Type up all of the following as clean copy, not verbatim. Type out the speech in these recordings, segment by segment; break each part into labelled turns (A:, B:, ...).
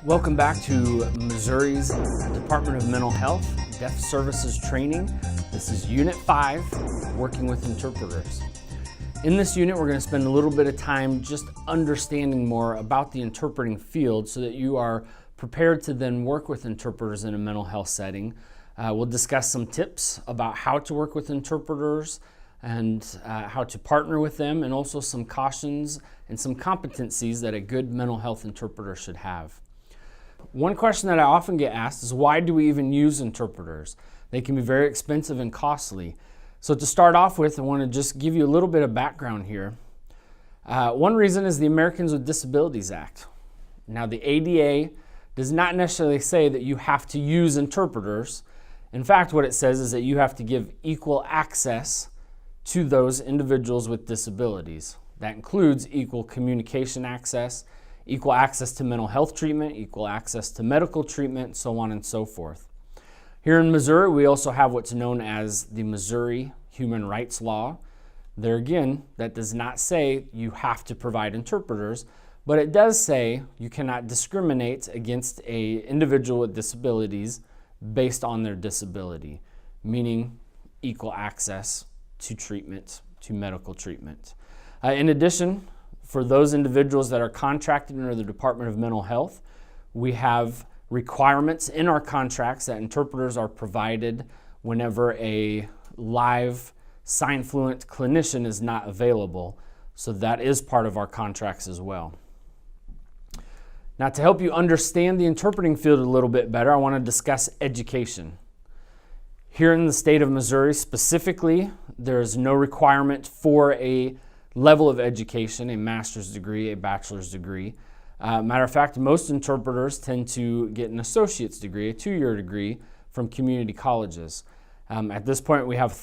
A: Welcome back to Missouri's Department of Mental Health Deaf Services Training. This is Unit 5, Working with Interpreters. In this unit, we're going to spend a little bit of time just understanding more about the interpreting field so that you are prepared to then work with interpreters in a mental health setting. We'll discuss some tips about how to work with interpreters and how to partner with them, and also some cautions and some competencies that a good mental health interpreter should have. One question that I often get asked is, why do we even use interpreters? They can be very expensive and costly. So to start off with, I want to just give you a little bit of background here. One reason is the Americans with Disabilities Act. Now, the ADA does not necessarily say that you have to use interpreters. In fact, what it says is that you have to give equal access to those individuals with disabilities. That includes equal communication access, equal access to mental health treatment, equal access to medical treatment, so on and so forth. Here in Missouri, we also have what's known as the Missouri Human Rights Law. There again, that does not say you have to provide interpreters, but it does say you cannot discriminate against an individual with disabilities based on their disability, meaning equal access to treatment, to medical treatment. In addition, for those individuals that are contracted under the Department of Mental Health, we have requirements in our contracts that interpreters are provided whenever a live sign-fluent clinician is not available. So that is part of our contracts as well. Now, to help you understand the interpreting field a little bit better, I want to discuss education. Here in the state of Missouri specifically, there is no requirement for a level of education, a master's degree, a bachelor's degree. Matter of fact, most interpreters tend to get an associate's degree, a 2-year degree from community colleges. At this point, we have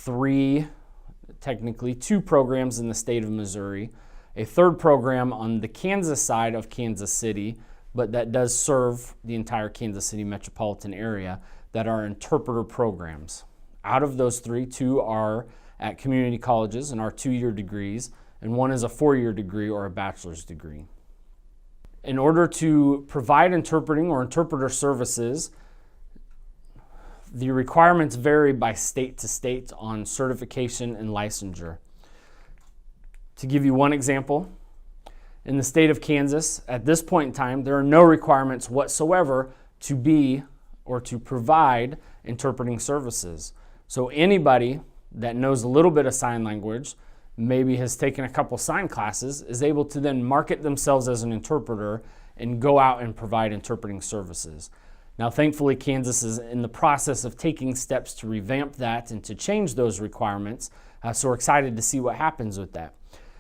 A: technically two programs in the state of Missouri, a third program on the Kansas side of Kansas City, but that does serve the entire Kansas City metropolitan area, that are interpreter programs. Out of those three, 2 are at community colleges and are 2-year degrees, and 1 is a 4-year degree or a bachelor's degree. In order to provide interpreting or interpreter services, the requirements vary by state to state on certification and licensure. To give you one example, in the state of Kansas, at this point in time, there are no requirements whatsoever to be or to provide interpreting services. So anybody that knows a little bit of sign language, maybe has taken a couple sign classes, is able to then market themselves as an interpreter and go out and provide interpreting services. Now, thankfully, Kansas is in the process of taking steps to revamp that and to change those requirements, so we're excited to see what happens with that.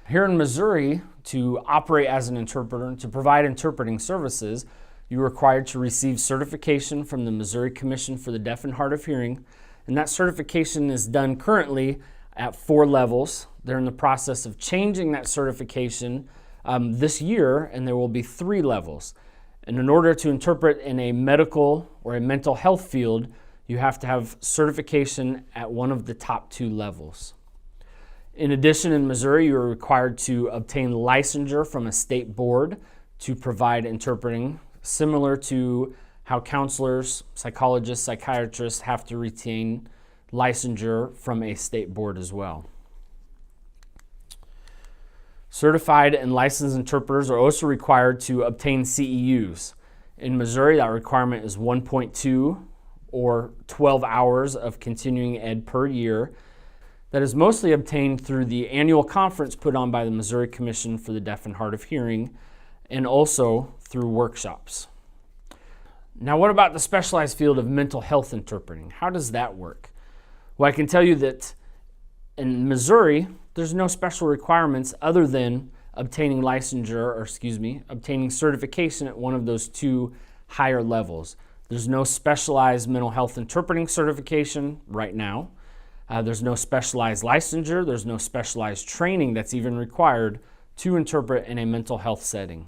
A: Here in Missouri, to operate as an interpreter and to provide interpreting services, you're required to receive certification from the Missouri Commission for the Deaf and Hard of Hearing, and that certification is done currently at 4 levels. They're in the process of changing that certification this year, and there will be 3 levels. And in order to interpret in a medical or a mental health field, you have to have certification at one of the top 2 levels. In addition, in Missouri, you are required to obtain licensure from a state board to provide interpreting, similar to how counselors, psychologists, psychiatrists have to retain licensure from a state board as well. Certified and licensed interpreters are also required to obtain CEUs. In Missouri, that requirement is 1.2 or 12 hours of continuing ed per year. That is mostly obtained through the annual conference put on by the Missouri Commission for the Deaf and Hard of Hearing, and also through workshops. Now, what about the specialized field of mental health interpreting? How does that work? Well, I can tell you that in Missouri, there's no special requirements other than obtaining obtaining certification at one of those 2 higher levels. There's no specialized mental health interpreting certification right now. There's no specialized licensure. There's no specialized training that's even required to interpret in a mental health setting.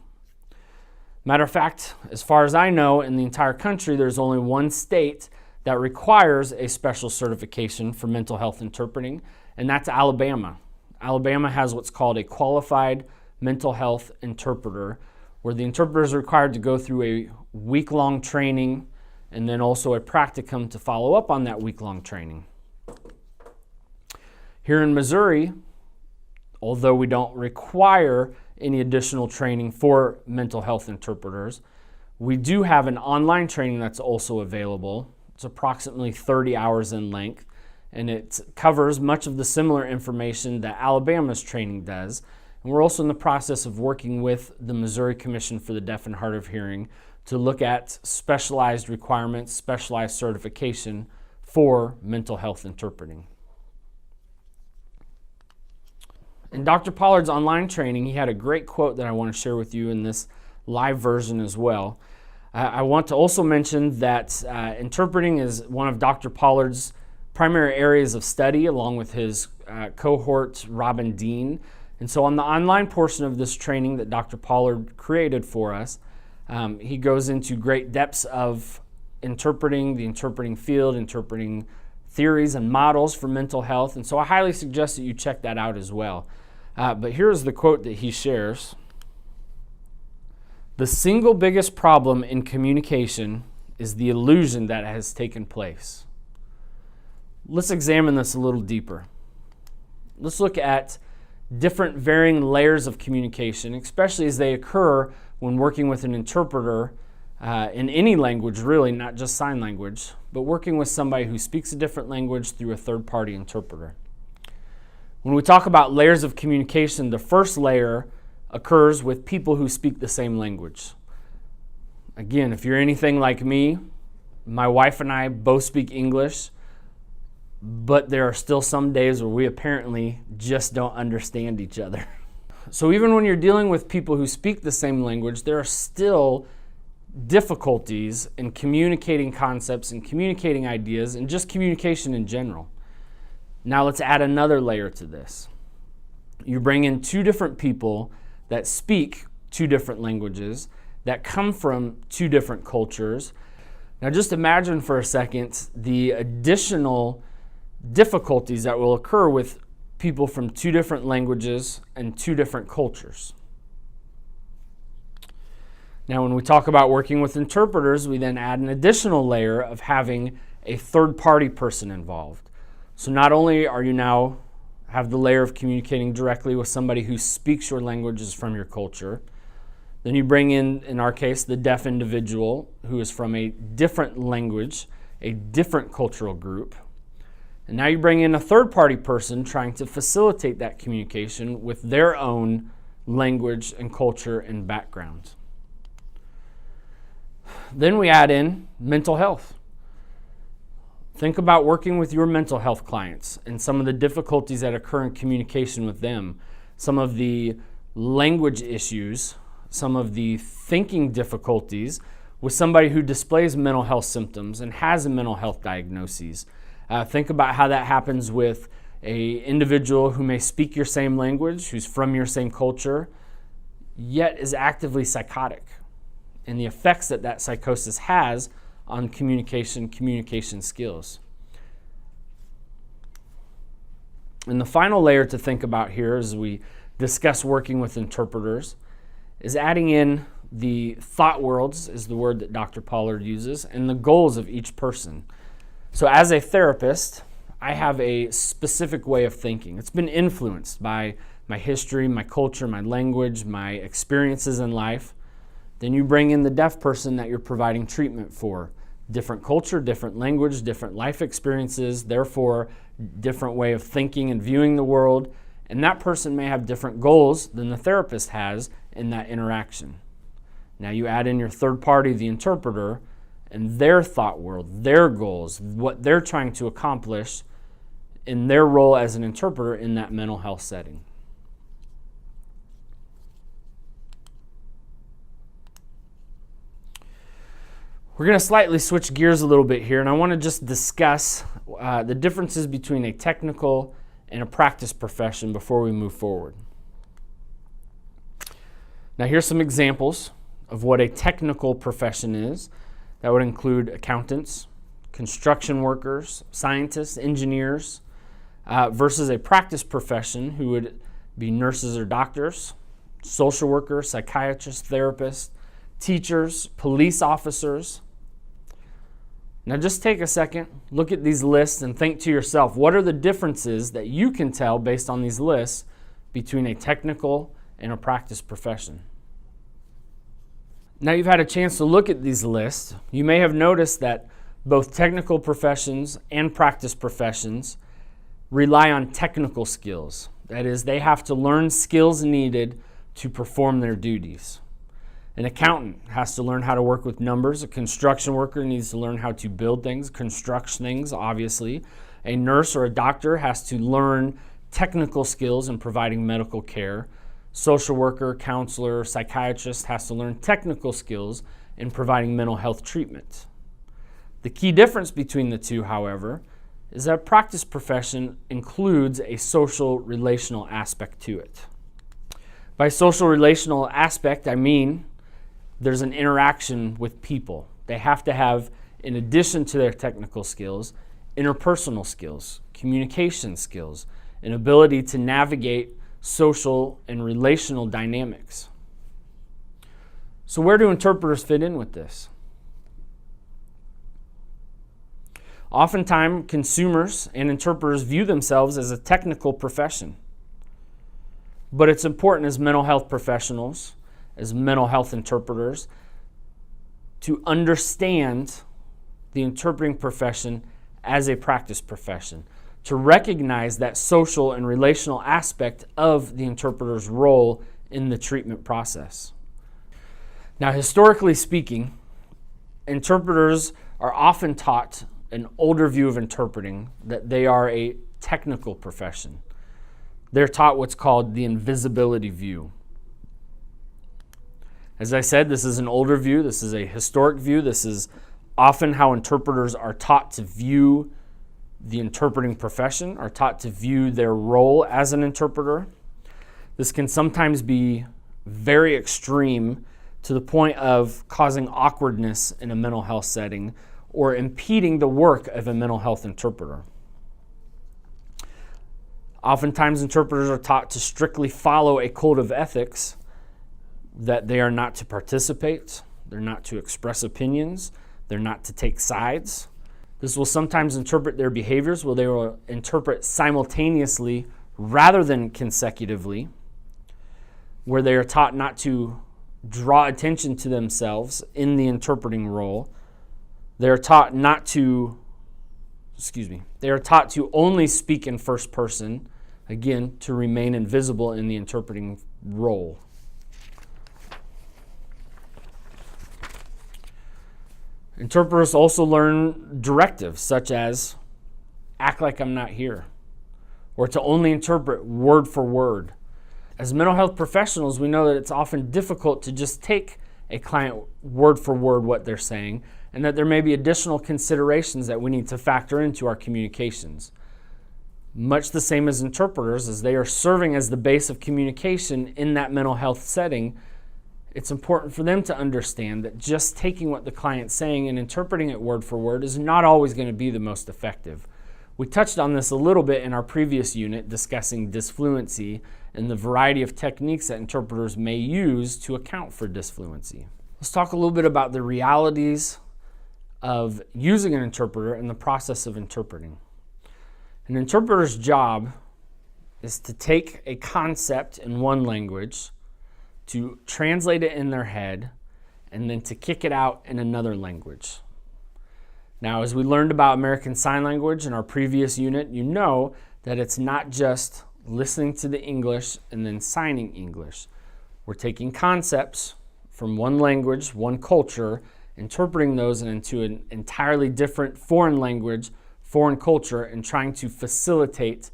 A: Matter of fact, as far as I know, in the entire country, there's only 1 state that requires a special certification for mental health interpreting, and that's Alabama. Alabama has what's called a qualified mental health interpreter, where the interpreter is required to go through a week-long training and then also a practicum to follow up on that week-long training. Here in Missouri, although we don't require any additional training for mental health interpreters, we do have an online training that's also available. It's approximately 30 hours in length, and it covers much of the similar information that Alabama's training does. And we're also in the process of working with the Missouri Commission for the Deaf and Hard of Hearing to look at specialized requirements, specialized certification for mental health interpreting. In Dr. Pollard's online training, he had a great quote that I want to share with you in this live version as well. I want to also mention that interpreting is one of Dr. Pollard's primary areas of study, along with his cohort, Robin Dean. And so on the online portion of this training that Dr. Pollard created for us, he goes into great depths of interpreting, the interpreting field, interpreting theories and models for mental health. And so I highly suggest that you check that out as well. But here's the quote that he shares. "The single biggest problem in communication is the illusion that has taken place." Let's examine this a little deeper. Let's look at different varying layers of communication, especially as they occur when working with an interpreter in any language, really, not just sign language, but working with somebody who speaks a different language through a third-party interpreter. When we talk about layers of communication, the first layer occurs with people who speak the same language. Again, if you're anything like me, my wife and I both speak English, but there are still some days where we apparently just don't understand each other. So even when you're dealing with people who speak the same language, there are still difficulties in communicating concepts and communicating ideas and just communication in general. Now let's add another layer to this. You bring in two different people that speak two different languages, that come from two different cultures. Now just imagine for a second the additional difficulties that will occur with people from two different languages and two different cultures. Now when we talk about working with interpreters, we then add an additional layer of having a third-party person involved. So not only are you now have the layer of communicating directly with somebody who speaks your languages from your culture, then you bring in our case, the deaf individual who is from a different language, a different cultural group. And now you bring in a third-party person trying to facilitate that communication with their own language and culture and background. Then we add in mental health. Think about working with your mental health clients and some of the difficulties that occur in communication with them, some of the language issues, some of the thinking difficulties with somebody who displays mental health symptoms and has a mental health diagnosis. Think about how that happens with an individual who may speak your same language, who's from your same culture, yet is actively psychotic, and the effects that that psychosis has on communication skills. And the final layer to think about here as we discuss working with interpreters is adding in the thought worlds, is the word that Dr. Pollard uses, and the goals of each person. So as a therapist, I have a specific way of thinking. It's been influenced by my history, my culture, my language, my experiences in life. Then you bring in the deaf person that you're providing treatment for. Different culture, different language, different life experiences, therefore different way of thinking and viewing the world. And that person may have different goals than the therapist has in that interaction. Now you add in your third party, the interpreter, and their thought world, their goals, what they're trying to accomplish in their role as an interpreter in that mental health setting. We're going to slightly switch gears a little bit here, and I want to just discuss the differences between a technical and a practice profession before we move forward. Now here's some examples of what a technical profession is. That would include accountants, construction workers, scientists, engineers, versus a practice profession who would be nurses or doctors, social workers, psychiatrists, therapists, teachers, police officers. Now just take a second, look at these lists and think to yourself, what are the differences that you can tell based on these lists between a technical and a practice profession? Now you've had a chance to look at these lists. You may have noticed that both technical professions and practice professions rely on technical skills. That is, they have to learn skills needed to perform their duties. An accountant has to learn how to work with numbers. A construction worker needs to learn how to build things, construct things, obviously. A nurse or a doctor has to learn technical skills in providing medical care. Social worker, counselor, psychiatrist has to learn technical skills in providing mental health treatment. The key difference between the two, however, is that a practice profession includes a social relational aspect to it. By social relational aspect, I mean there's an interaction with people. They have to have, in addition to their technical skills, interpersonal skills, communication skills, an ability to navigate social and relational dynamics. So where do interpreters fit in with this? Oftentimes, consumers and interpreters view themselves as a technical profession. But it's important as mental health professionals, as mental health interpreters, to understand the interpreting profession as a practice profession, to recognize that social and relational aspect of the interpreter's role in the treatment process. Now, historically speaking, interpreters are often taught an older view of interpreting, that they are a technical profession. They're taught what's called the invisibility view. As I said, this is an older view. This is a historic view. This is often how interpreters are taught to view the interpreting profession, are taught to view their role as an interpreter. This can sometimes be very extreme to the point of causing awkwardness in a mental health setting or impeding the work of a mental health interpreter. Oftentimes, interpreters are taught to strictly follow a code of ethics, that they are not to participate, they're not to express opinions, they're not to take sides. This will sometimes interpret their behaviors, where they will interpret simultaneously rather than consecutively, where they are taught not to draw attention to themselves in the interpreting role. They are taught they are taught to only speak in first person, again, to remain invisible in the interpreting role. Interpreters also learn directives such as act like I'm not here, or to only interpret word for word. As mental health professionals, we know that it's often difficult to just take a client word for word what they're saying, and that there may be additional considerations that we need to factor into our communications. Much the same as interpreters, as they are serving as the base of communication in that mental health setting, it's important for them to understand that just taking what the client's saying and interpreting it word for word is not always going to be the most effective. We touched on this a little bit in our previous unit discussing disfluency and the variety of techniques that interpreters may use to account for disfluency. Let's talk a little bit about the realities of using an interpreter in the process of interpreting. An interpreter's job is to take a concept in one language, to translate it in their head, and then to kick it out in another language. Now, as we learned about American Sign Language in our previous unit, you know that it's not just listening to the English and then signing English. We're taking concepts from one language, one culture, interpreting those into an entirely different foreign language, foreign culture, and trying to facilitate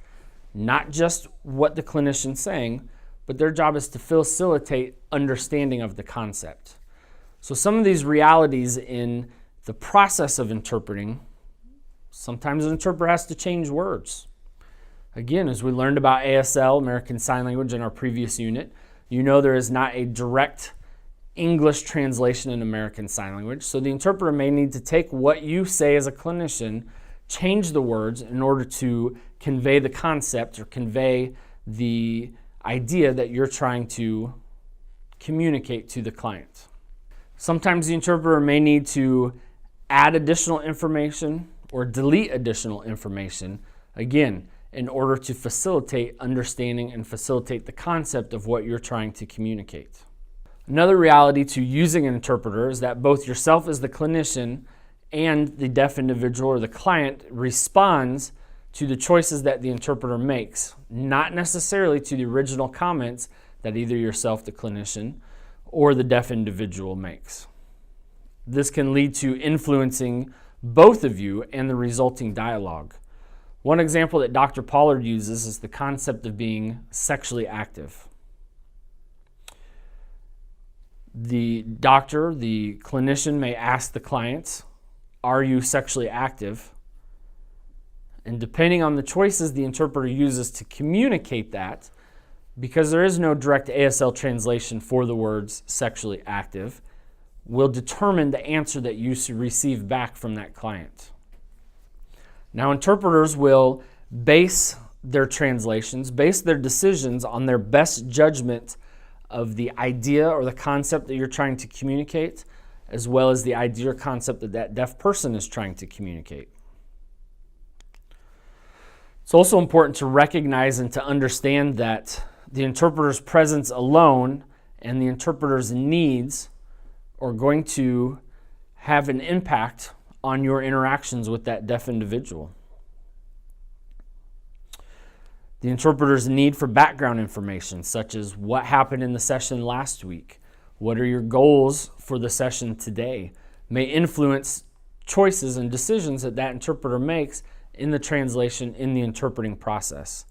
A: not just what the clinician's saying, but their job is to facilitate understanding of the concept. So some of these realities in the process of interpreting, sometimes an interpreter has to change words. Again, as we learned about ASL, American Sign Language, in our previous unit, you know there is not a direct English translation in American Sign Language. So the interpreter may need to take what you say as a clinician, change the words in order to convey the concept or convey the idea that you're trying to communicate to the client. Sometimes the interpreter may need to add additional information or delete additional information, again, in order to facilitate understanding and facilitate the concept of what you're trying to communicate. Another reality to using an interpreter is that both yourself as the clinician and the deaf individual or the client responds to the choices that the interpreter makes, not necessarily to the original comments that either yourself, the clinician, or the deaf individual makes. This can lead to influencing both of you and the resulting dialogue. One example that Dr. Pollard uses is the concept of being sexually active. The doctor, the clinician, may ask the client, "Are you sexually active?" And depending on the choices the interpreter uses to communicate that, because there is no direct ASL translation for the words sexually active, will determine the answer that you receive back from that client. Now, interpreters will base their translations, base their decisions on their best judgment of the idea or the concept that you're trying to communicate, as well as the idea or concept that that deaf person is trying to communicate. It's also important to recognize and to understand that the interpreter's presence alone and the interpreter's needs are going to have an impact on your interactions with that deaf individual. The interpreter's need for background information, such as what happened in the session last week, what are your goals for the session today, may influence choices and decisions that that interpreter makes in the translation, in the interpreting process.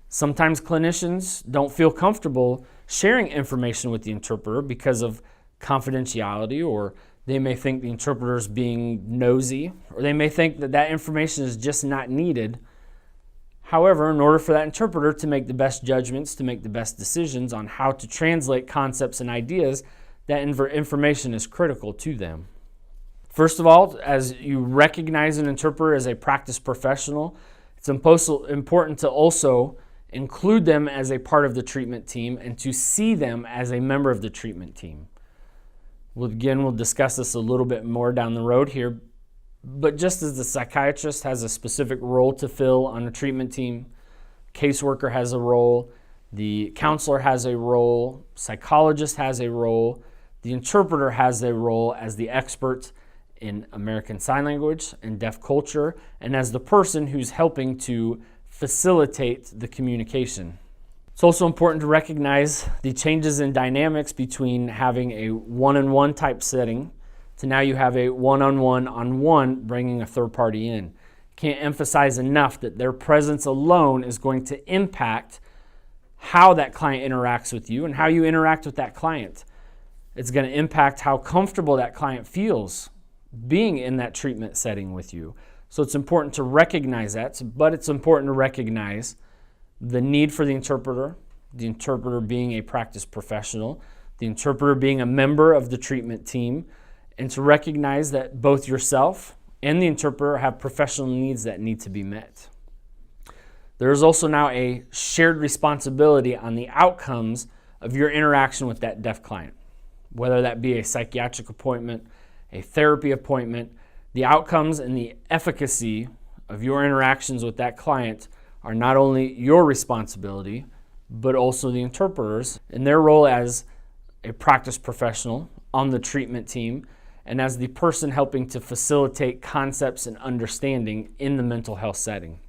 A: Sometimes clinicians don't feel comfortable sharing information with the interpreter because of confidentiality, or they may think the interpreter is being nosy, or they may think that that information is just not needed. However, in order for that interpreter to make the best judgments, to make the best decisions on how to translate concepts and ideas, that information is critical to them. First of all, as you recognize an interpreter as a practice professional, it's important to also include them as a part of the treatment team and to see them as a member of the treatment team. We'll discuss this a little bit more down the road here, but just as the psychiatrist has a specific role to fill on a treatment team, caseworker has a role, the counselor has a role, psychologist has a role, the interpreter has a role as the expert in American Sign Language and deaf culture, and as the person who's helping to facilitate the communication. It's also important to recognize the changes in dynamics between having a one-on-one type setting to now you have a one-on-one, bringing a third party in. Can't emphasize enough that their presence alone is going to impact how that client interacts with you and how you interact with that client. It's going to impact how comfortable that client feels being in that treatment setting with you. So it's important to recognize that, but it's important to recognize the need for the interpreter being a practice professional, the interpreter being a member of the treatment team, and to recognize that both yourself and the interpreter have professional needs that need to be met. There is also now a shared responsibility on the outcomes of your interaction with that deaf client, whether that be a psychiatric appointment, a therapy appointment. The outcomes and the efficacy of your interactions with that client are not only your responsibility, but also the interpreters in their role as a practice professional on the treatment team and as the person helping to facilitate concepts and understanding in the mental health setting.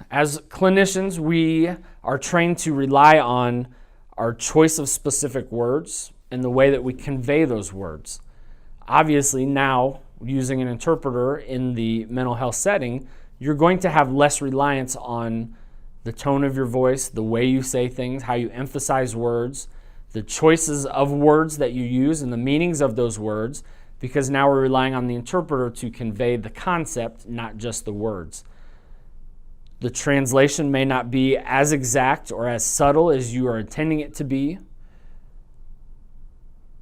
A: As clinicians, we are trained to rely on our choice of specific words and the way that we convey those words. Obviously, now, using an interpreter in the mental health setting, you're going to have less reliance on the tone of your voice, the way you say things, how you emphasize words, the choices of words that you use and the meanings of those words, because now we're relying on the interpreter to convey the concept, not just the words. The translation may not be as exact or as subtle as you are intending it to be.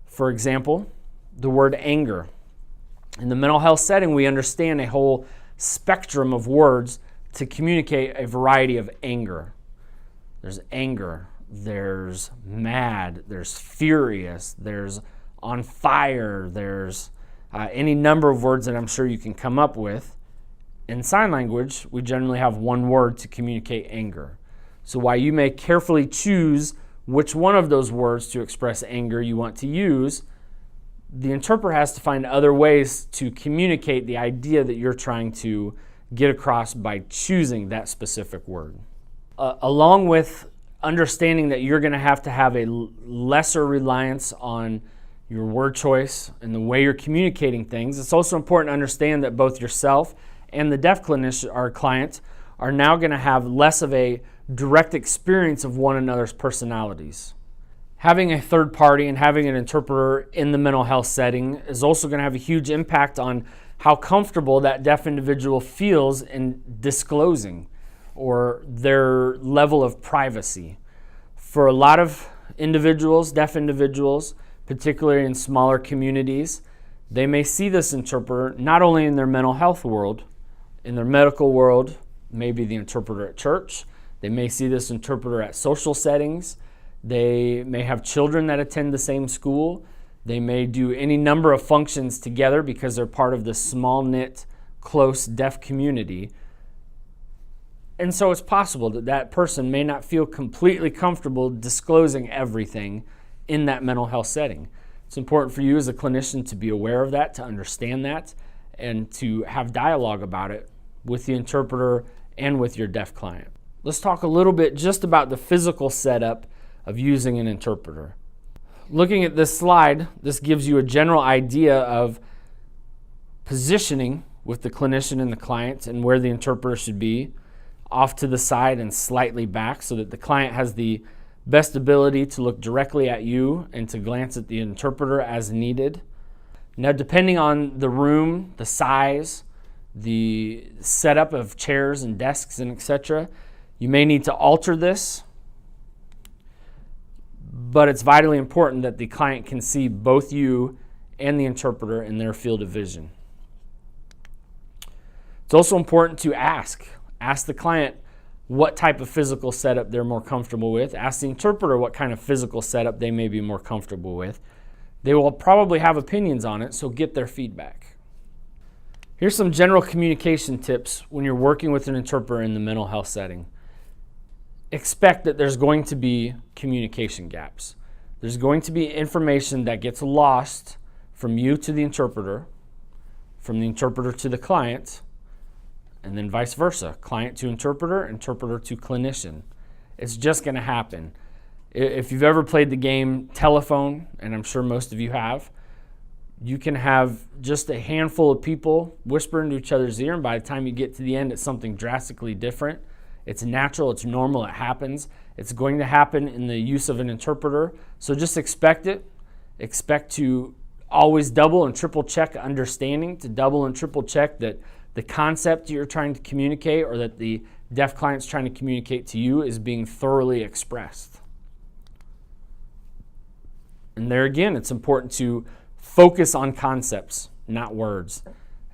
A: For example, the word anger. In the mental health setting, we understand a whole spectrum of words to communicate a variety of anger. There's anger, there's mad, there's furious, there's on fire, there's any number of words that I'm sure you can come up with. In sign language, we generally have one word to communicate anger. So while you may carefully choose which one of those words to express anger you want to use, the interpreter has to find other ways to communicate the idea that you're trying to get across by choosing that specific word. Along with understanding that you're going to have a lesser reliance on your word choice and the way you're communicating things, it's also important to understand that both yourself and the deaf clinician, our client, are now going to have less of a direct experience of one another's personalities. Having a third party and having an interpreter in the mental health setting is also going to have a huge impact on how comfortable that deaf individual feels in disclosing or their level of privacy. For a lot of individuals, deaf individuals, particularly in smaller communities, they may see this interpreter not only in their mental health world, in their medical world, maybe the interpreter at church. They may see this interpreter at social settings. They may have children that attend the same school. They may do any number of functions together because they're part of the small-knit, close deaf community. And so it's possible that that person may not feel completely comfortable disclosing everything in that mental health setting. It's important for you as a clinician to be aware of that, to understand that, and to have dialogue about it with the interpreter and with your deaf client. Let's talk a little bit just about the physical setup of using an interpreter. Looking at this slide, this gives you a general idea of positioning with the clinician and the client and where the interpreter should be, off to the side and slightly back so that the client has the best ability to look directly at you and to glance at the interpreter as needed. Now, depending on the room, the size, the setup of chairs and desks and etc., you may need to alter this, but it's vitally important that the client can see both you and the interpreter in their field of vision. It's also important to ask the client what type of physical setup they're more comfortable with. Ask the interpreter what kind of physical setup they may be more comfortable with. They will probably have opinions on it, so get their feedback. Here's some general communication tips when you're working with an interpreter in the mental health setting. Expect that there's going to be communication gaps. There's going to be information that gets lost from you to the interpreter, from the interpreter to the client, and then vice versa, client to interpreter, interpreter to clinician. It's just going to happen. If you've ever played the game telephone, and I'm sure most of you have, you can have just a handful of people whisper into each other's ear, and by the time you get to the end, it's something drastically different. It's natural, it's normal, it happens. It's going to happen in the use of an interpreter, so just expect it. Expect to always double and triple check understanding, to double and triple check that the concept you're trying to communicate or that the deaf client's trying to communicate to you is being thoroughly expressed. And there again, it's important to focus on concepts, not words.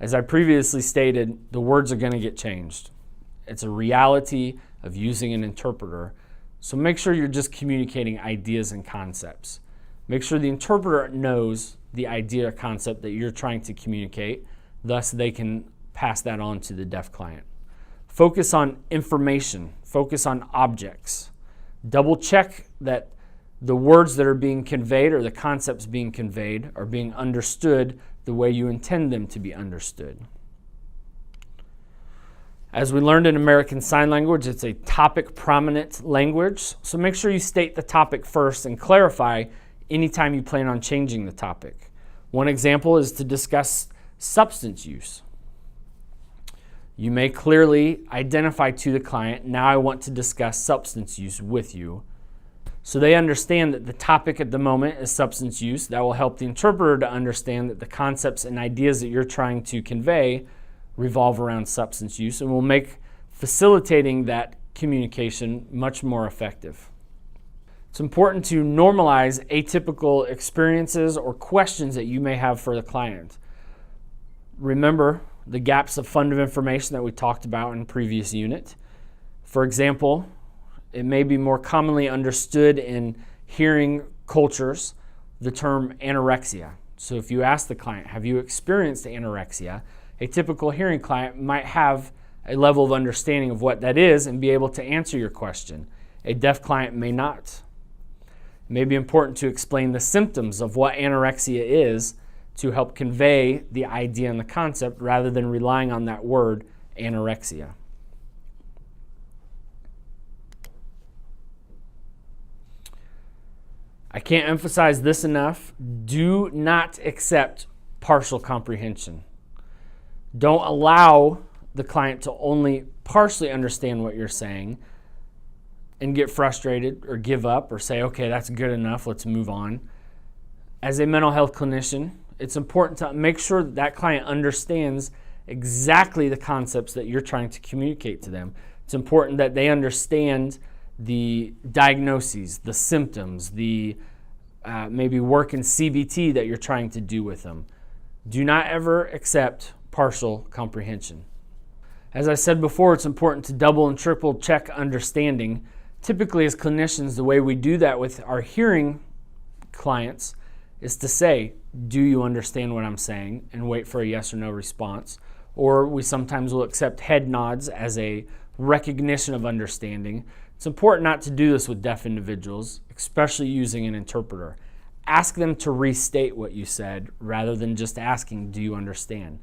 A: As I previously stated, the words are going to get changed. It's a reality of using an interpreter. So make sure you're just communicating ideas and concepts. Make sure the interpreter knows the idea or concept that you're trying to communicate, thus they can pass that on to the deaf client. Focus on information. Focus on objects. Double check that the words that are being conveyed or the concepts being conveyed are being understood the way you intend them to be understood. As we learned in American Sign Language, it's a topic-prominent language, so make sure you state the topic first and clarify anytime you plan on changing the topic. One example is to discuss substance use. You may clearly identify to the client, now I want to discuss substance use with you, so they understand that the topic at the moment is substance use. That will help the interpreter to understand that the concepts and ideas that you're trying to convey revolve around substance use and will make facilitating that communication much more effective. It's important to normalize atypical experiences or questions that you may have for the client. Remember the gaps of fund of information that we talked about in the previous unit. For example, it may be more commonly understood in hearing cultures, the term anorexia. So if you ask the client, have you experienced anorexia? A typical hearing client might have a level of understanding of what that is and be able to answer your question. A deaf client may not. It may be important to explain the symptoms of what anorexia is to help convey the idea and the concept rather than relying on that word anorexia. I can't emphasize this enough. Do not accept partial comprehension. Don't allow the client to only partially understand what you're saying and get frustrated or give up or say, okay, that's good enough, let's move on. As a mental health clinician, it's important to make sure that that client understands exactly the concepts that you're trying to communicate to them. It's important that they understand the diagnoses, the symptoms, the maybe work in CBT that you're trying to do with them. Do not ever accept partial comprehension. As I said before, it's important to double and triple check understanding. Typically, as clinicians, the way we do that with our hearing clients is to say, do you understand what I'm saying? And wait for a yes or no response. Or we sometimes will accept head nods as a recognition of understanding. It's important not to do this with deaf individuals, especially using an interpreter. Ask them to restate what you said rather than just asking, do you understand?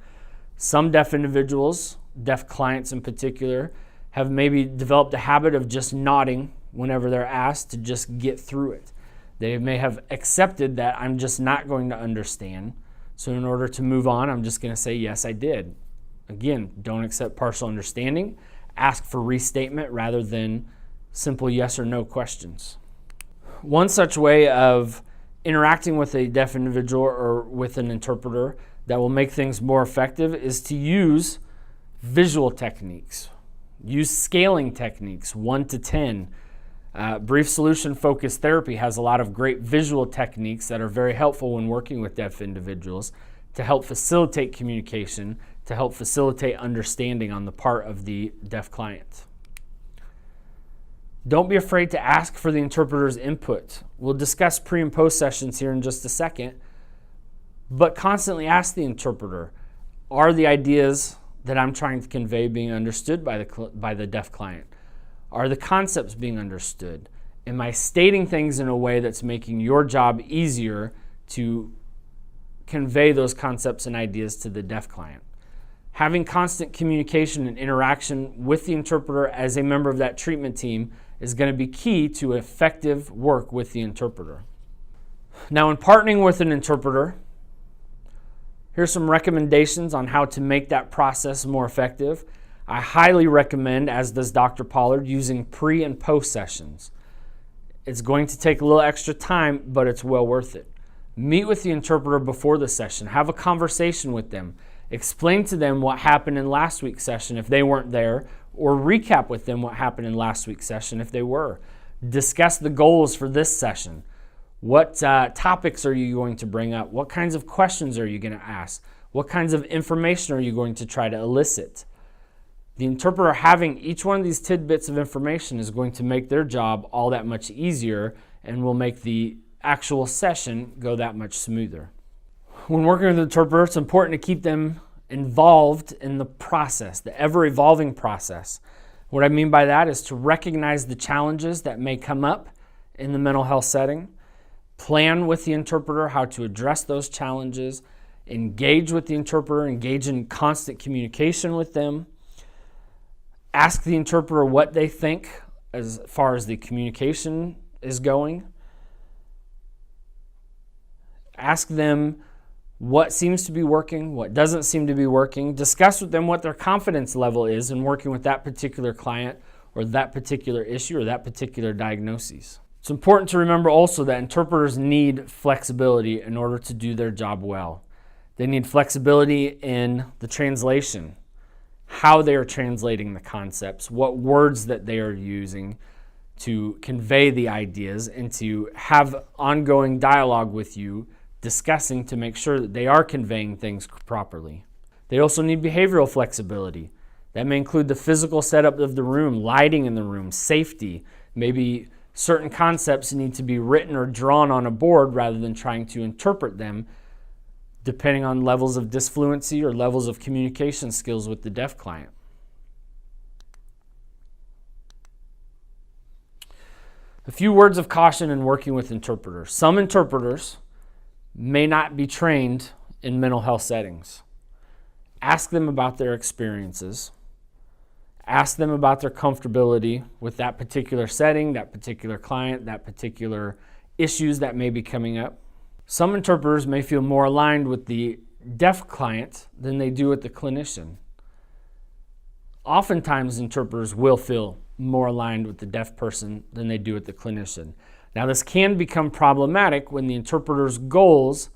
A: Some deaf individuals, deaf clients in particular, have maybe developed a habit of just nodding whenever they're asked to just get through it. They may have accepted that I'm just not going to understand. So in order to move on, I'm just going to say, yes, I did. Again, don't accept partial understanding. Ask for restatement rather than simple yes or no questions. One such way of interacting with a deaf individual or with an interpreter that will make things more effective is to use visual techniques. Use scaling techniques, 1 to 10. Brief solution focused therapy has a lot of great visual techniques that are very helpful when working with deaf individuals to help facilitate communication, to help facilitate understanding on the part of the deaf client. Don't be afraid to ask for the interpreter's input. We'll discuss pre- and post sessions here in just a second, but constantly ask the interpreter, are the ideas that I'm trying to convey being understood by the deaf client? Are the concepts being understood? Am I stating things in a way that's making your job easier to convey those concepts and ideas to the deaf client? Having constant communication and interaction with the interpreter as a member of that treatment team is going to be key to effective work with the interpreter. Now, in partnering with an interpreter, here's some recommendations on how to make that process more effective. I highly recommend, as does Dr. Pollard, using pre- and post sessions. It's going to take a little extra time, but it's well worth it. Meet with the interpreter before the session. Have a conversation with them. Explain to them what happened in last week's session if they weren't there, or recap with them what happened in last week's session if they were. Discuss the goals for this session. What topics are you going to bring up? What kinds of questions are you going to ask? What kinds of information are you going to try to elicit? The interpreter having each one of these tidbits of information is going to make their job all that much easier and will make the actual session go that much smoother. When working with an interpreter, it's important to keep them involved in the process, the ever-evolving process. What I mean by that is to recognize the challenges that may come up in the mental health setting, plan with the interpreter how to address those challenges, engage with the interpreter, engage in constant communication with them, ask the interpreter what they think as far as the communication is going, ask them what seems to be working, what doesn't seem to be working. Discuss with them what their confidence level is in working with that particular client or that particular issue or that particular diagnosis. It's important to remember also that interpreters need flexibility in order to do their job well. They need flexibility in the translation, how they are translating the concepts, what words that they are using to convey the ideas, and to have ongoing dialogue with you discussing to make sure that they are conveying things properly. They also need behavioral flexibility. That may include the physical setup of the room, lighting in the room, safety. Maybe certain concepts need to be written or drawn on a board rather than trying to interpret them, depending on levels of disfluency or levels of communication skills with the deaf client. A few words of caution in working with interpreters. Some interpreters may not be trained in mental health settings. Ask them about their experiences. Ask them about their comfortability with that particular setting, that particular client, that particular issues that may be coming up. Some interpreters may feel more aligned with the deaf client than they do with the clinician. Oftentimes, interpreters will feel more aligned with the deaf person than they do with the clinician. Now, this can become problematic when the interpreter's goals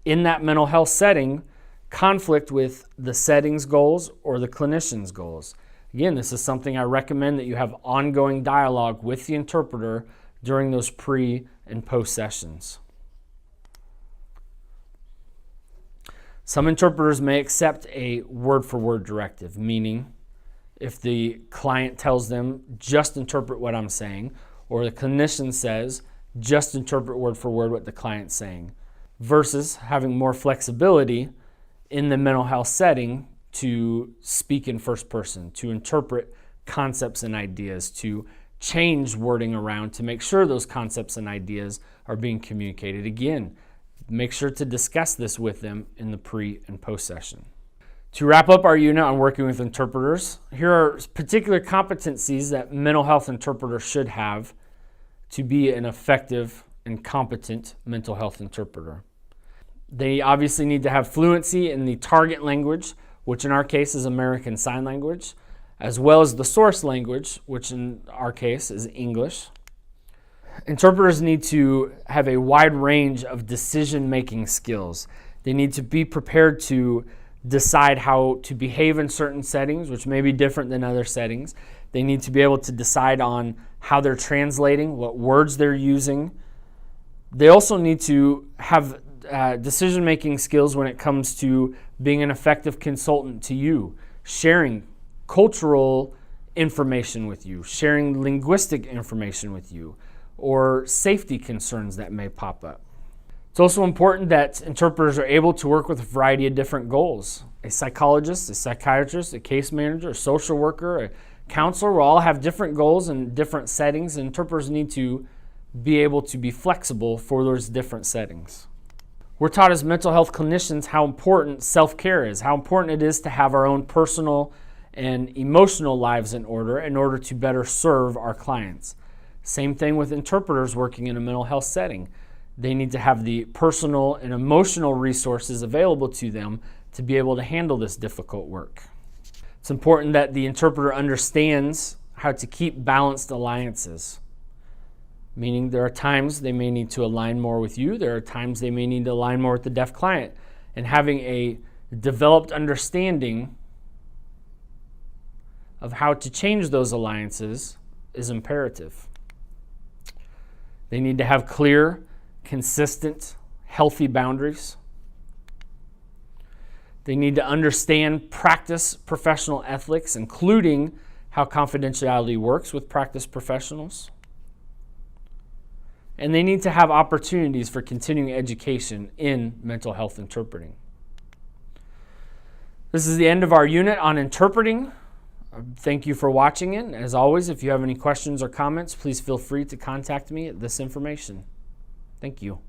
A: in that mental health setting conflict with the setting's goals or the clinician's goals. Again, this is something I recommend that you have ongoing dialogue with the interpreter during those pre and post sessions. Some interpreters may accept a word-for-word directive, meaning if the client tells them, just interpret what I'm saying, or the clinician says, just interpret word for word what the client's saying, versus having more flexibility in the mental health setting to speak in first person, to interpret concepts and ideas, to change wording around to make sure those concepts and ideas are being communicated. Again, make sure to discuss this with them in the pre and post session. To wrap up our unit on working with interpreters, here are particular competencies that mental health interpreters should have to be an effective and competent mental health interpreter. They obviously need to have fluency in the target language, which in our case is American Sign Language, as well as the source language, which in our case is English. Interpreters need to have a wide range of decision-making skills. They need to be prepared to decide how to behave in certain settings, which may be different than other settings. They need to be able to decide on how they're translating, what words they're using. They also need to have decision-making skills when it comes to being an effective consultant to you, sharing cultural information with you, sharing linguistic information with you, or safety concerns that may pop up. It's also important that interpreters are able to work with a variety of different goals. A psychologist, a psychiatrist, a case manager, a social worker, a counselor will all have different goals in different settings, and interpreters need to be able to be flexible for those different settings. We're taught as mental health clinicians how important self-care is, how important it is to have our own personal and emotional lives in order to better serve our clients. Same thing with interpreters working in a mental health setting. They need to have the personal and emotional resources available to them to be able to handle this difficult work. It's important that the interpreter understands how to keep balanced alliances, meaning there are times they may need to align more with you, there are times they may need to align more with the deaf client, and having a developed understanding of how to change those alliances is imperative. They need to have clear, consistent, healthy boundaries. They need to understand practice professional ethics, including how confidentiality works with practice professionals. And they need to have opportunities for continuing education in mental health interpreting. This is the end of our unit on interpreting. Thank you for watching it. As always, if you have any questions or comments, please feel free to contact me at this information. Thank you.